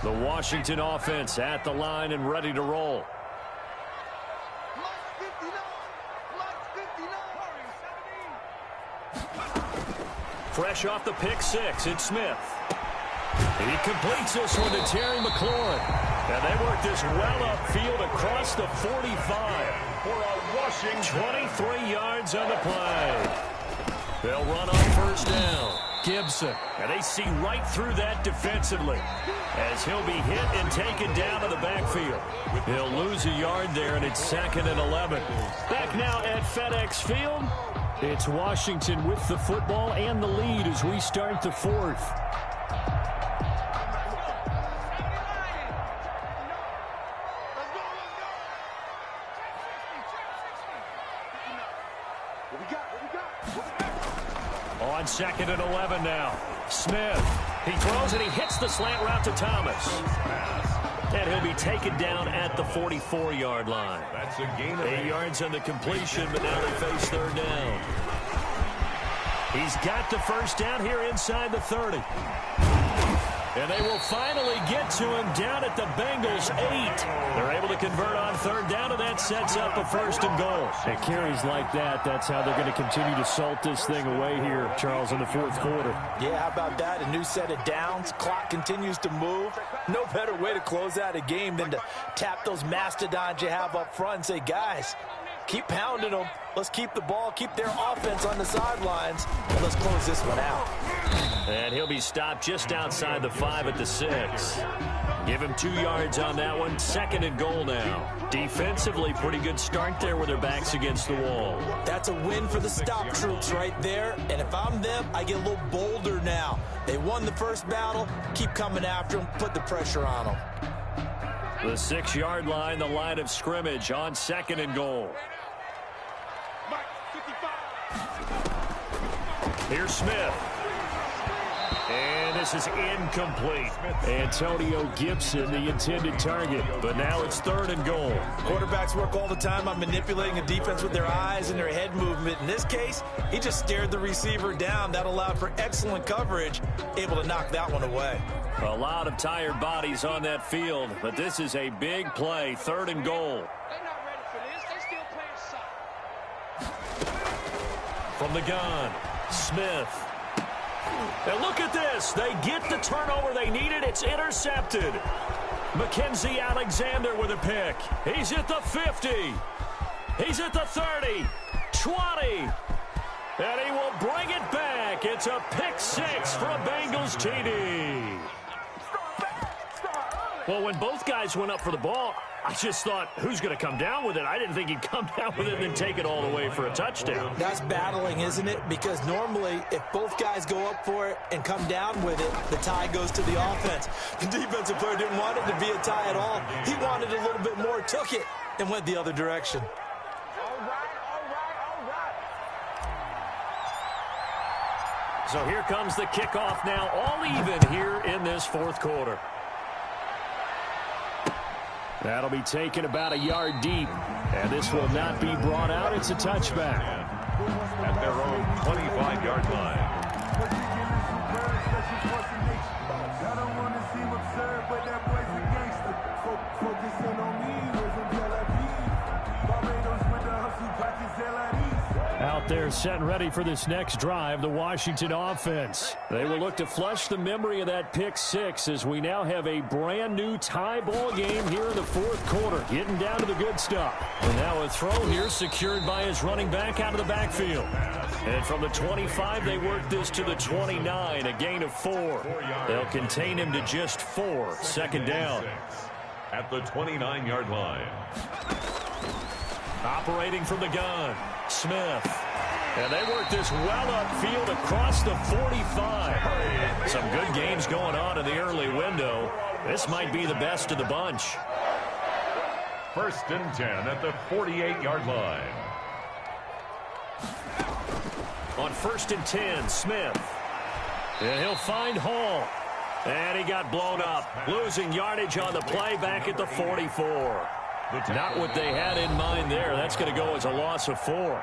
The Washington offense at the line and ready to roll. Fresh off the pick six, it's Smith. He completes this one to Terry McLaurin. And they work this well upfield across the 45. For a Washington 23 yards on the play. They'll run on first down. Gibson. And they see right through that defensively as he'll be hit and taken down to the backfield. He'll lose a yard there, and it's 2nd and 11. Back now at FedEx Field. It's Washington with the football and the lead as we start the fourth. On 2nd and 11 now. Smith. He throws and he hits the slant route to Thomas. And he'll be taken down at the 44-yard line. That's a gain of 8 yards on the completion, but now they face third down. He's got the first down here inside the 30. And they will finally get to him down at the Bengals 8. They're able to convert on third down, and that sets up a 1st and goal. And carries like that, that's how they're going to continue to salt this thing away here, Charles, in the fourth quarter. Yeah, how about that? A new set of downs. Clock continues to move. No better way to close out a game than to tap those mastodons you have up front and say, guys, keep pounding them. Let's keep the ball, keep their offense on the sidelines, and let's close this one out. And he'll be stopped just outside the 5 at the 6. Give him 2 yards on that one. 2nd and goal now. Defensively, pretty good start there with their backs against the wall. That's a win for the stop troops right there. And if I'm them, I get a little bolder now. They won the first battle. Keep coming after them. Put the pressure on them. The 6-yard line, the line of scrimmage on 2nd and goal. Here's Smith. And this is incomplete. Antonio Gibson, the intended target. But now it's 3rd and goal. Quarterbacks work all the time on manipulating a defense with their eyes and their head movement. In this case, he just stared the receiver down. That allowed for excellent coverage, able to knock that one away. A lot of tired bodies on that field, but this is a big play. 3rd and goal. They're not ready for this. They're still playing soft. From the gun, Smith. And look at this. They get the turnover they needed. It's intercepted. Mackenzie Alexander with a pick. He's at the 50. He's at the 30. 20. And he will bring it back. It's a pick 6 for a Bengals TD. Well, when both guys went up for the ball, I just thought, who's going to come down with it? I didn't think he'd come down with it and then take it all the way for a touchdown. That's battling, isn't it? Because normally, if both guys go up for it and come down with it, the tie goes to the offense. The defensive player didn't want it to be a tie at all. He wanted a little bit more, took it, and went the other direction. So here comes the kickoff now, all even here in this fourth quarter. That'll be taken about a yard deep, and this will not be brought out. It's a touchback. At their own 25-yard line. Out there set and ready for this next drive, the Washington offense. They will look to flush the memory of that pick 6 as we now have a brand new tie ball game here in the fourth quarter, getting down to the good stuff. And now a throw here secured by his running back out of the backfield. And from the 25, they work this to the 29, a gain of 4. They'll contain him to just 4. 2nd down. At the 29-yard line. Operating from the gun, Smith. And they work this well upfield across the 45. Some good games going on in the early window. This might be the best of the bunch. 1st and 10 at the 48-yard line. On 1st and 10, Smith. And he'll find Hall. And he got blown up. Losing yardage on the play back at the 44. Not what they had in mind there. That's going to go as a loss of 4.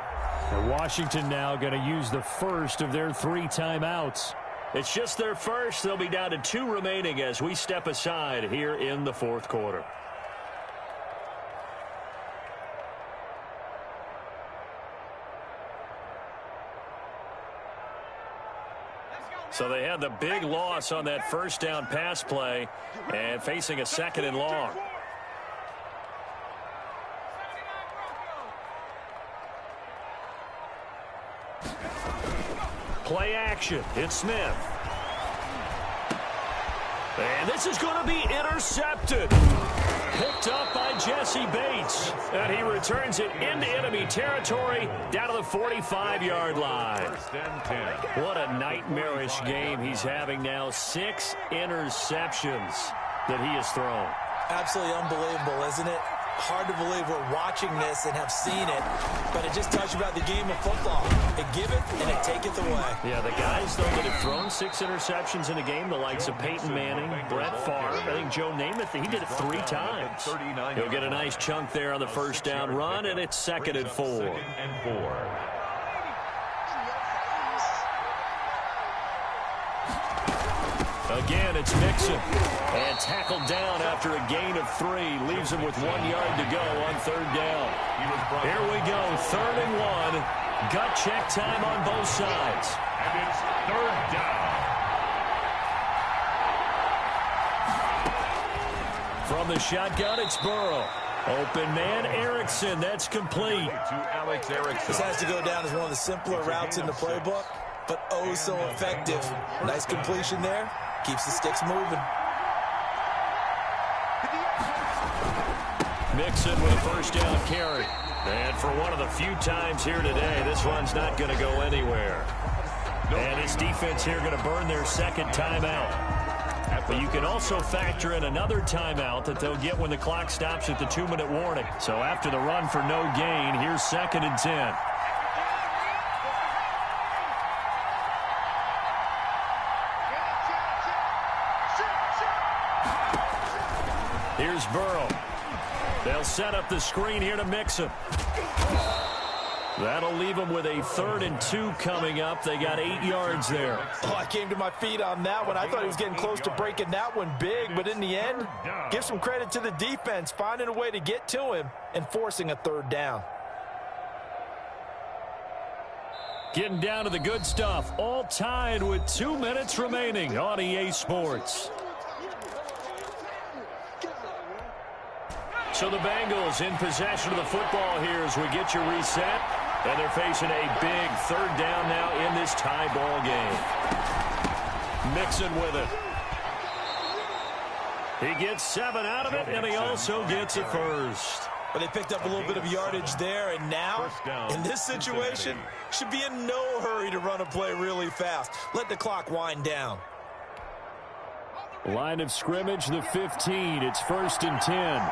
And Washington now going to use the first of their 3 timeouts. It's just their first. They'll be down to 2 remaining as we step aside here in the 4th quarter. So they had the big loss on that first down pass play and facing a 2nd and long. Play action. It's Smith. And this is going to be intercepted. Picked up by Jesse Bates. And he returns it into enemy territory down to the 45-yard line. 1st and 10. What a nightmarish game he's having now. 6 interceptions that he has thrown. Absolutely unbelievable, isn't it? Hard to believe we're watching this and have seen it, but it just tells you about the game of football. It giveth and it taketh away. Yeah, the guys, though, that have thrown 6 interceptions in a game, the likes of Peyton Manning, Brett Favre, I think Joe Namath, he did it 3 times. He'll get a nice chunk there on the first down run, and it's 2nd and 4. 2nd and 4. Again, it's Mixon. And tackled down after a gain of 3. Leaves him with 1 yard to go on 3rd down. Here we go, 3rd and 1. Gut check time on both sides. And it's 3rd down. From the shotgun, it's Burrow. Open man, Erickson. That's complete. To Alex Erickson. This has to go down as one of the simpler routes in the playbook, but oh so effective. Nice completion there. Keeps the sticks moving. Mixon with a first down carry. And for one of the few times here today, this one's not going to go anywhere. And his defense here going to burn their 2nd timeout. But you can also factor in another timeout that they'll get when the clock stops at the 2-minute warning. So after the run for no gain, here's 2nd and 10. Here's Burrow. They'll set up the screen here to Mixon. That'll leave them with a 3rd and 2 coming up. They got 8 yards there. Oh, I came to my feet on that one. I thought he was getting close to breaking that one big, but in the end, give some credit to the defense, finding a way to get to him and forcing a 3rd down. Getting down to the good stuff. All tied with 2 minutes remaining on EA Sports. So the Bengals in possession of the football here as we get you reset. And they're facing a big 3rd down now in this tie ball game. Mixon with it. He gets 7 out of it, and he also gets a first. But they picked up a little bit of yardage there, and now, in this situation, should be in no hurry to run a play really fast. Let the clock wind down. Line of scrimmage, the 15. It's 1st and 10.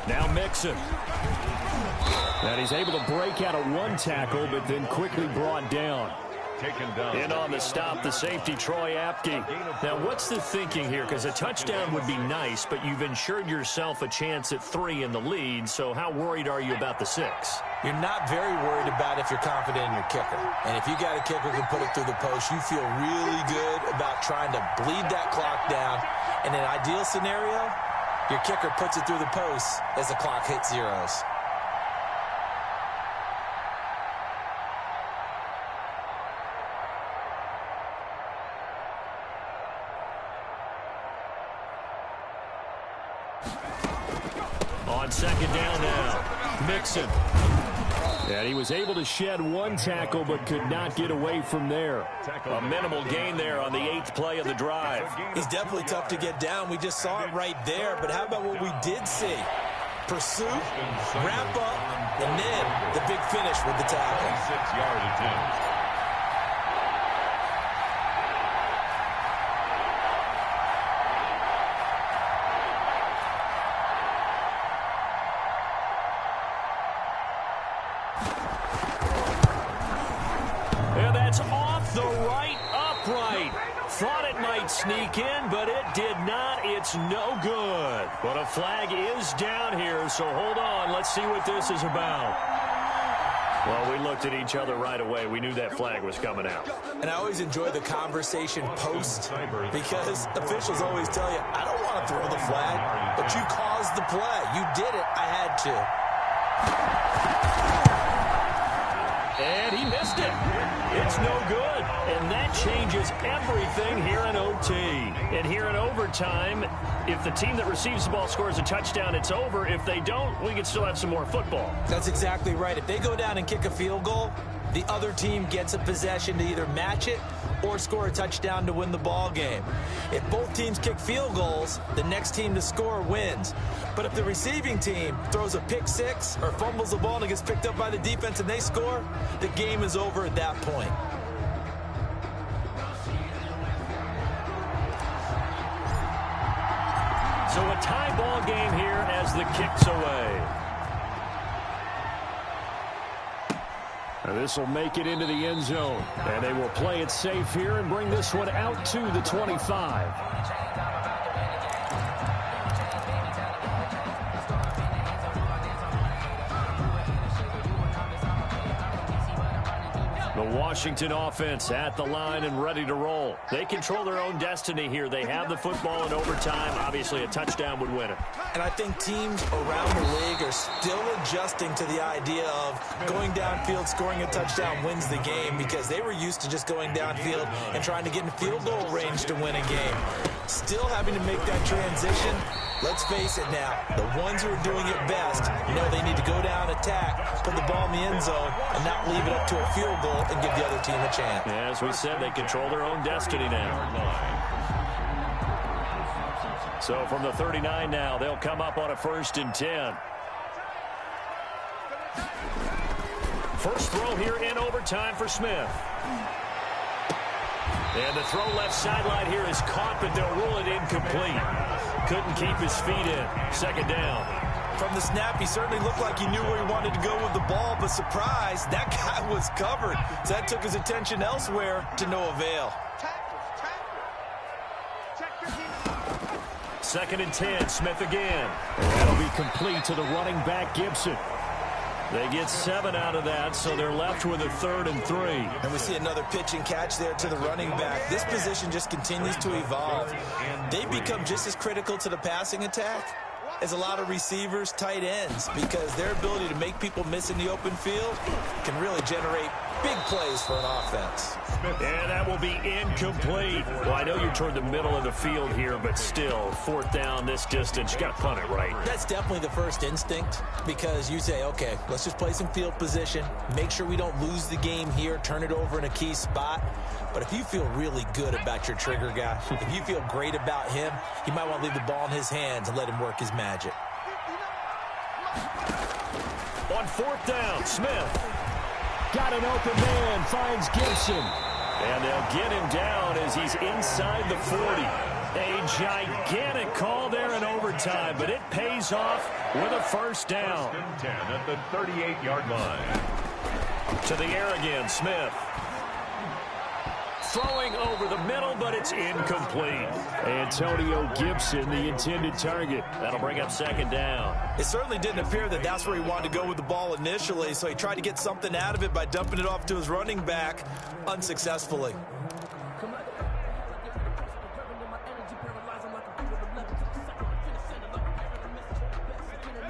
Now Mixon. And he's able to break out of 1 tackle, but then quickly brought down. Taken down. In on the stop, the safety, Troy Apke. Now, what's the thinking here? Because a touchdown would be nice, but you've ensured yourself a chance at 3 in the lead, so how worried are you about the 6? You're not very worried about if you're confident in your kicker. And if you got a kicker who can put it through the post, you feel really good about trying to bleed that clock down. In an ideal scenario, your kicker puts it through the post as the clock hits zeros. On 2nd down now, Mixon. And he was able to shed 1 tackle but could not get away from there. A minimal gain there on the 8th play of the drive. He's definitely tough to get down. We just saw it right there. But how about what we did see? pursuit, wrap up, and then the big finish with the tackle. 6-yard attempt. And that's off the right upright. Thought it might sneak in, but it did not. It's no good. But a flag is down here, so hold on. Let's see what this is about. Well, we looked at each other right away. We knew that flag was coming out. And I always enjoy the conversation post because officials always tell you, I don't want to throw the flag, but you caused the play. You did it. I had to. And he missed it. It's no good. And that changes everything here in OT. And here in overtime, if the team that receives the ball scores a touchdown, it's over. If they don't, we can still have some more football. That's exactly right. If they go down and kick a field goal, the other team gets a possession to either match it or score a touchdown to win the ball game. If both teams kick field goals, the next team to score wins. But if the receiving team throws a pick six or fumbles the ball and it gets picked up by the defense and they score, the game is over at that point. So a tie ball game here as the kick's away. And this will make it into the end zone. And they will play it safe here and bring this one out to the 25. The Washington offense at the line and ready to roll. They control their own destiny here. They have the football in overtime. Obviously, a touchdown would win it. And I think teams around the league are still adjusting to the idea of going downfield, scoring a touchdown wins the game because they were used to just going downfield and trying to get in field goal range to win a game. Still having to make that transition. Let's face it now, the ones who are doing it best know they need to go down, attack, put the ball in the end zone, and not leave it up to a field goal and give the other team a chance. Yeah, as we said, they control their own destiny now. So from the 39 now, they'll come up on a 1st and 10. First throw here in overtime for Smith. And the throw left sideline here is caught, but they'll rule it incomplete. Couldn't keep his feet in. 2nd down. From the snap, he certainly looked like he knew where he wanted to go with the ball, but surprise, that guy was covered. So that took his attention elsewhere to no avail. 2nd and 10, Smith again. And that'll be complete to the running back, Gibson. They get 7 out of that, so they're left with a 3rd and 3. And we see another pitch and catch there to the running back. This position just continues to evolve. They become just as critical to the passing attack as a lot of receivers, tight ends, because their ability to make people miss in the open field can really generate big plays for an offense. And that will be incomplete. Well, I know you're toward the middle of the field here, but still, 4th down this distance, you got to punt it, right? That's definitely the first instinct, because you say, okay, let's just play some field position, make sure we don't lose the game here, turn it over in a key spot. But if you feel really good about your trigger guy, if you feel great about him, you might want to leave the ball in his hands and let him work his magic. On 4th down, Smith. Got an open man, finds Gibson. And they'll get him down as he's inside the 40. A gigantic call there in overtime, but it pays off with a 1st down. 1st and 10 at the 38-yard line. To the air again, Smith. Throwing over the middle, but it's incomplete. Antonio Gibson, the intended target. That'll bring up 2nd down. It certainly didn't appear that that's where he wanted to go with the ball initially, so he tried to get something out of it by dumping it off to his running back unsuccessfully.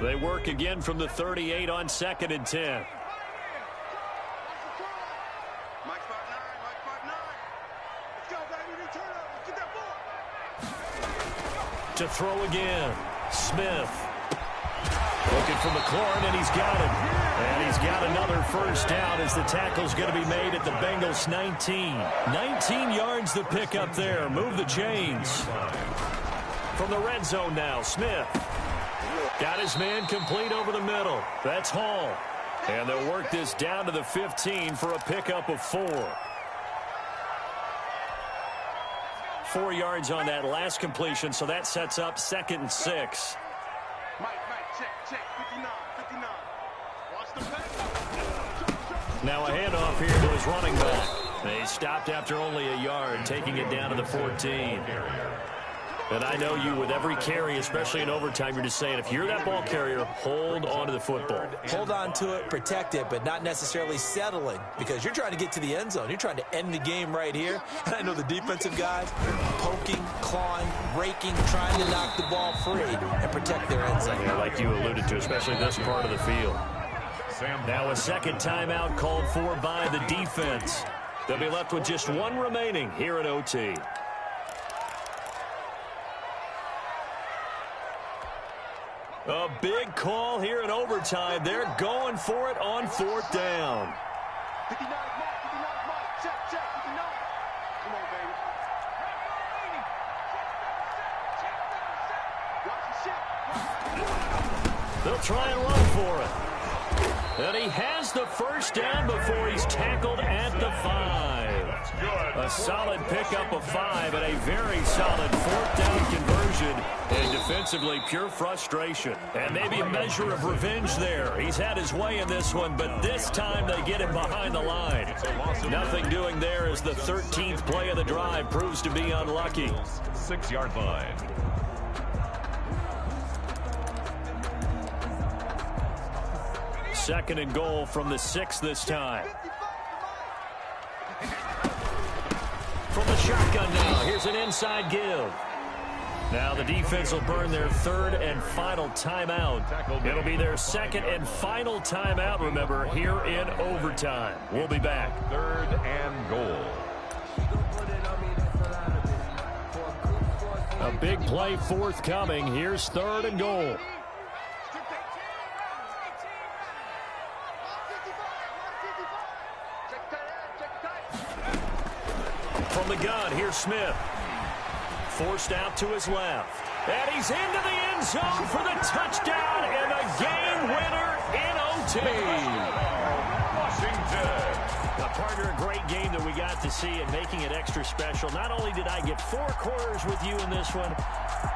They work again from the 38 on 2nd and 10. To throw again, Smith. Looking for McLaurin, and he's got him. And he's got another 1st down as the tackle's going to be made at the Bengals' 19. 19 yards to pick up there. Move the chains. From the red zone now, Smith. Got his man complete over the middle. That's Hall. And they'll work this down to the 15 for a pickup of 4. 4 yards on that last completion, so that sets up 2nd and 6. Mike, check. 59. Watch the pass. Now a handoff here to his running back. They stopped after only a yard, taking it down to the 14. And I know you, with every carry, especially in overtime, you're just saying, if you're that ball carrier, hold on to the football. Hold on to it, protect it, but not necessarily settling, because you're trying to get to the end zone. You're trying to end the game right here. And I know the defensive guys poking, clawing, raking, trying to knock the ball free and protect their end zone. Yeah, like you alluded to, especially this part of the field. Now a second timeout called for by the defense. They'll be left with just 1 remaining here at OT. A big call here in overtime. They're going for it on 4th down. 59, check, 59. Come on, baby. Watch the shit. They'll try and run for it. And he has the first down before he's tackled at the 5. A solid pickup of 5 and a very solid 4th down conversion. And defensively, pure frustration. And maybe a measure of revenge there. He's had his way in this one, but this time they get him behind the line. Nothing doing there as the 13th play of the drive proves to be unlucky. 6-yard line. Second and goal from the 6 this time. From the shotgun now, here's an inside give. Now the defense will burn their 3rd and final timeout. It'll be their 2nd and final timeout, remember, here in overtime. We'll be back. 3rd and goal. A big play forthcoming. Here's 3rd and goal. From the gun, here's Smith. Forced out to his left. And he's into the end zone for the touchdown and a game winner in OT. Washington. Partner, a great game that we got to see and making it extra special. Not only did I get 4 quarters with you in this one,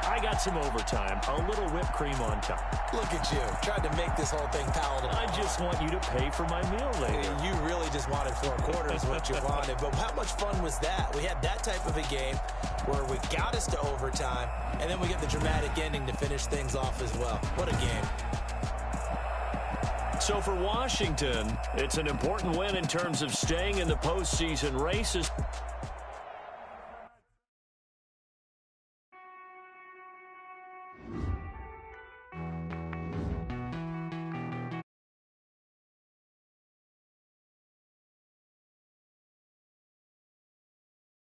I got some overtime, a little whipped cream on top. Look at you, trying to make this whole thing palatable. I just want you to pay for my meal later. You really just wanted 4 quarters, what you wanted. But how much fun was that? We had that type of a game where we got us to overtime, and then we get the dramatic ending to finish things off as well. What a game. So for Washington, it's an important win in terms of staying in the postseason races.